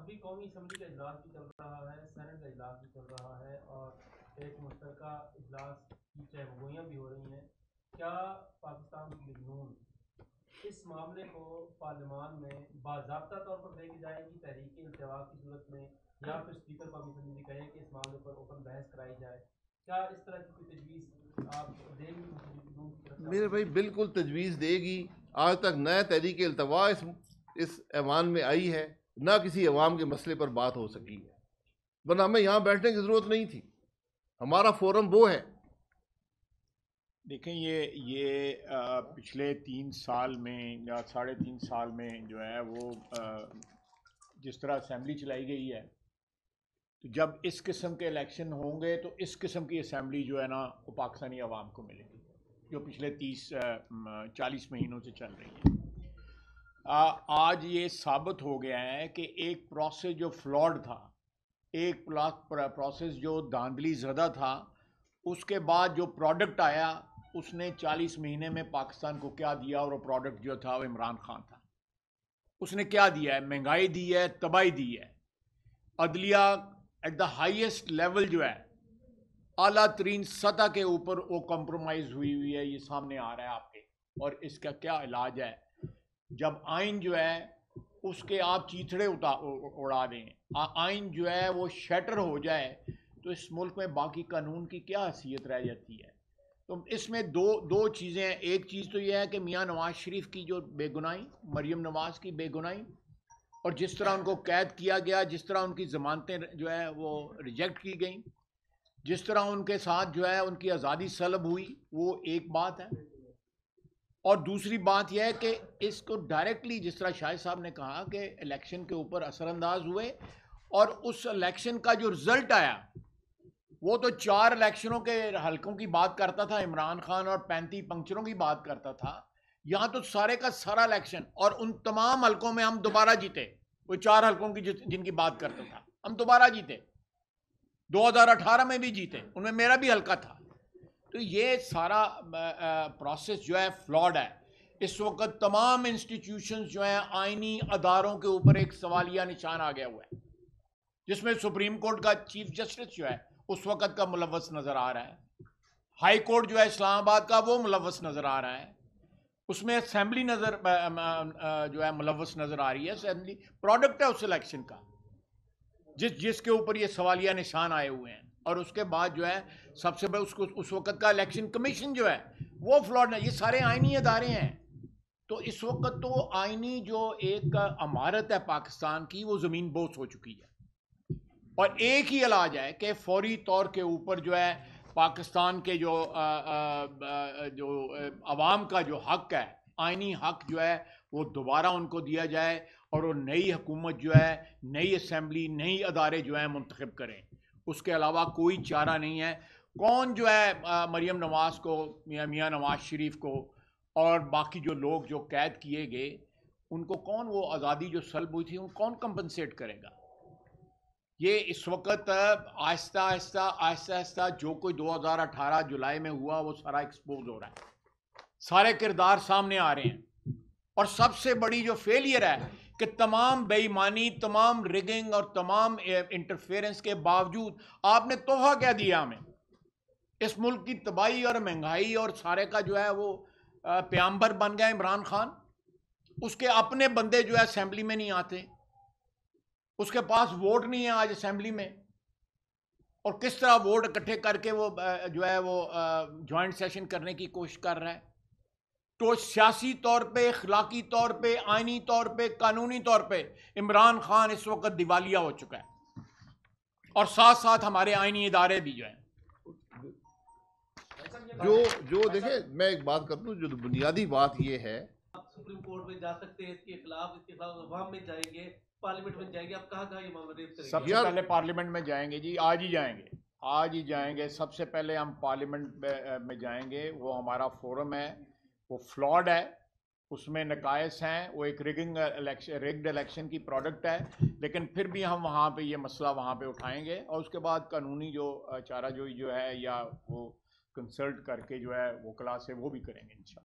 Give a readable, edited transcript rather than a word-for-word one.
ابھی قومی اسمبلی کا اجلاس بھی چل رہا ہے، سینٹ کا اجلاس بھی چل رہا ہے اور ایک مشترکہ اجلاس کی چہمگوئیاں بھی ہو رہی ہیں. کیا پاکستان مسلم نون اس معاملے کو پارلیمان میں باضابطہ طور پر لے کے جائے گی تحریک التوا کی صورت میں، یا پھر اسپیکر قومی اسمبلی کہے کہ اس معاملے پر اوپن بحث کرائی جائے؟ کیا اس طرح کی کوئی تجویز آپ دیں گی مسلم نون کی طرف سے؟ میرے بھائی بالکل تجویز دے گی. آج تک نہ تحریک التوا اس ایوان میں آئی ہے، نہ کسی عوام کے مسئلے پر بات ہو سکی ہے، ورنہ ہمیں یہاں بیٹھنے کی ضرورت نہیں تھی. ہمارا فورم وہ ہے. دیکھیں یہ پچھلے 3 سال میں یا 3.5 سال میں جو ہے وہ جس طرح اسمبلی چلائی گئی ہے، تو جب اس قسم کے الیکشن ہوں گے تو اس قسم کی اسمبلی جو ہے نا وہ پاکستانی عوام کو ملے گی، جو پچھلے 40 مہینوں سے چل رہی ہے. آج یہ ثابت ہو گیا ہے کہ ایک پروسیس جو فلاڈ تھا، ایک پروسیس جو دھاندلی زدہ تھا، اس کے بعد جو پروڈکٹ آیا اس نے 40 مہینے میں پاکستان کو کیا دیا، اور وہ پروڈکٹ جو تھا وہ عمران خان تھا. اس نے کیا دیا ہے؟ مہنگائی دی ہے، تباہی دی ہے. عدلیہ ایٹ دا ہائیسٹ لیول جو ہے، اعلیٰ ترین سطح کے اوپر وہ کمپرومائز ہوئی ہے. یہ سامنے آ رہا ہے آپ کے. اور اس کا کیا علاج ہے؟ جب آئین جو ہے اس کے آپ چیتھڑے اڑا دیں، آئین جو ہے وہ شیٹر ہو جائے، تو اس ملک میں باقی قانون کی کیا حیثیت رہ جاتی ہے؟ تو اس میں دو چیزیں ہیں. ایک چیز تو یہ ہے کہ میاں نواز شریف کی جو بے گناہی، مریم نواز کی بے گناہی، اور جس طرح ان کو قید کیا گیا، جس طرح ان کی ضمانتیں جو ہے وہ ریجیکٹ کی گئیں، جس طرح ان کے ساتھ جو ہے ان کی آزادی سلب ہوئی، وہ ایک بات ہے. اور دوسری بات یہ ہے کہ اس کو ڈائریکٹلی، جس طرح شاہد صاحب نے کہا کہ الیکشن کے اوپر اثر انداز ہوئے، اور اس الیکشن کا جو رزلٹ آیا وہ تو 4 الیکشنوں کے حلقوں کی بات کرتا تھا عمران خان، اور 35 پنکچروں کی بات کرتا تھا. یہاں تو سارے کا سارا الیکشن، اور ان تمام حلقوں میں ہم دوبارہ جیتے. وہ 4 حلقوں کی جن کی بات کرتا تھا ہم دوبارہ جیتے. 2018 میں بھی جیتے، ان میں میرا بھی حلقہ تھا. تو یہ سارا پروسیس جو ہے فلاڈ ہے. اس وقت تمام انسٹیٹیوشنز جو ہیں، آئینی اداروں کے اوپر ایک سوالیہ نشان آ گیا ہوا ہے، جس میں سپریم کورٹ کا چیف جسٹس جو ہے اس وقت کا ملوث نظر آ رہا ہے. ہائی کورٹ جو ہے اسلام آباد کا وہ ملوث نظر آ رہا ہے. اس میں اسمبلی جو ہے ملوث نظر آ رہی ہے. اسمبلی پروڈکٹ ہے اس الیکشن کا، جس کے اوپر یہ سوالیہ نشان آئے ہوئے ہیں. اور اس کے بعد جو ہے سب سے بڑا اس وقت کا الیکشن کمیشن جو ہے وہ فلاڈ ہے. یہ سارے آئینی ادارے ہیں. تو اس وقت تو آئینی جو ایک عمارت ہے پاکستان کی، وہ زمین بوس ہو چکی ہے. اور ایک ہی علاج ہے کہ فوری طور کے اوپر جو ہے پاکستان کے جو عوام کا جو حق ہے، آئینی حق جو ہے، وہ دوبارہ ان کو دیا جائے، اور وہ نئی حکومت جو ہے، نئی اسمبلی، نئی ادارے جو ہیں منتخب کریں. اس کے علاوہ کوئی چارہ نہیں ہے. کون جو ہے مریم نواز کو، میاں نواز شریف کو، اور باقی جو لوگ جو قید کیے گئے، ان کو کون وہ آزادی جو سلب ہوئی تھی ان کون کمپنسیٹ کرے گا؟ یہ اس وقت آہستہ آہستہ جو کوئی 2018 جولائی میں ہوا وہ سارا ایکسپوز ہو رہا ہے. سارے کردار سامنے آ رہے ہیں. اور سب سے بڑی جو فیلئر ہے کہ تمام بے ایمانی، تمام ریگنگ اور تمام انٹرفیئرنس کے باوجود آپ نے تحفہ کیا دیا ہمیں؟ اس ملک کی تباہی اور مہنگائی اور سارے کا جو ہے وہ پیامبر بن گیا عمران خان. اس کے اپنے بندے جو ہے اسمبلی میں نہیں آتے، اس کے پاس ووٹ نہیں ہے آج اسمبلی میں. اور کس طرح ووٹ اکٹھے کر کے وہ جو ہے وہ جوائنٹ سیشن کرنے کی کوشش کر رہا ہے. تو سیاسی طور پہ، اخلاقی طور پہ، آئینی طور پہ، قانونی طور پہ عمران خان اس وقت دیوالیہ ہو چکا ہے. اور ساتھ ساتھ ہمارے آئینی ادارے بھی جو ہیں. جو دیکھیں، میں ایک بات کر دوں، جو بنیادی بات یہ ہے، سپریم کورٹ میں جا سکتے ہیں، اس کے خلاف عوام میں جائیں گے، پارلیمنٹ میں جائیں گے. آپ کہاں یہ معاملہ ریز کریں گے؟ سب سے پہلے پارلیمنٹ میں جائیں گے جی. آج ہی جائیں گے. سب سے پہلے ہم پارلیمنٹ میں جائیں گے. وہ ہمارا فورم ہے، وہ فلاڈ ہے، اس میں نقائص ہیں، وہ ایک ریگڈ الیکشن کی پروڈکٹ ہے. لیکن پھر بھی ہم وہاں پہ یہ مسئلہ وہاں پہ اٹھائیں گے، اور اس کے بعد قانونی جو چارہ جوئی جو ہے، یا وہ کنسلٹ کر کے جو ہے وکلا سے وہ بھی کریں گے انشاءاللہ.